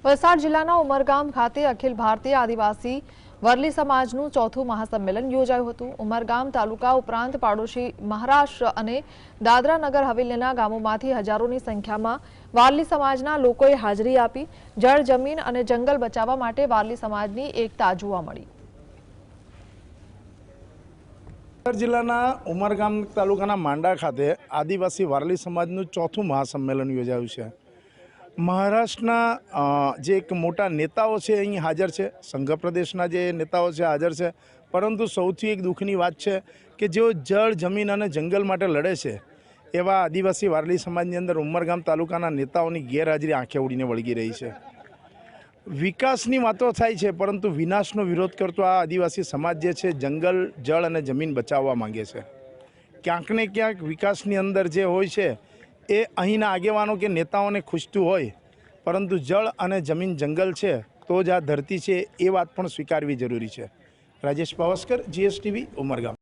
વલસાડ જિલ્લાના ઉમરગામ ખાતે અખિલ ભારતીય આદિવાસી વરલી સમાજનું ચોથું મહાસંમેલન યોજાયું હતું। ઉમરગામ તાલુકા ઉપરાંત પાડોશી મહારાષ્ટ્ર અને દાદરા નગર હવેલીના ગામોમાંથી હજારોની સંખ્યામાં વારલી સમાજના લોકોએ હાજરી આપી। જળ, જમીન અને જંગલ બચાવવા માટે વારલી સમાજની એકતા જોવા મળી। જિલ્લાના ઉમરગામ તાલુકાના માંડા ખાતે આદિવાસી વારલી સમાજનું ચોથું મહાસંમેલન યોજાયું છે। મહારાષ્ટ્રના જે એક મોટા નેતાઓ છે અહીં હાજર છે, સંઘ પ્રદેશના જે નેતાઓ છે હાજર છે, પરંતુ સૌથી એક દુઃખની વાત છે કે જેઓ જળ, જમીન અને જંગલ માટે લડે છે એવા આદિવાસી વારલી સમાજની અંદર ઉમરગામ તાલુકાના નેતાઓની ગેરહાજરી આંખે ઉડીને વળગી રહી છે। વિકાસની વાતો થાય છે પરંતુ વિનાશનો વિરોધ કરતો આ આદિવાસી સમાજ જે છે જંગલ, જળ અને જમીન બચાવવા માંગે છે। ક્યાંક ને ક્યાંક વિકાસની અંદર જે હોય છે એ અહીંના આગેવાનો કે નેતાઓને ખૂંચતું હોય, પરંતુ જળ અને જમીન જંગલ છે તો જ આ ધરતી છે એ વાત પણ સ્વીકારવી જરૂરી છે। રાજેશ પાવસ્કર, GSTV, ઉમરગામ।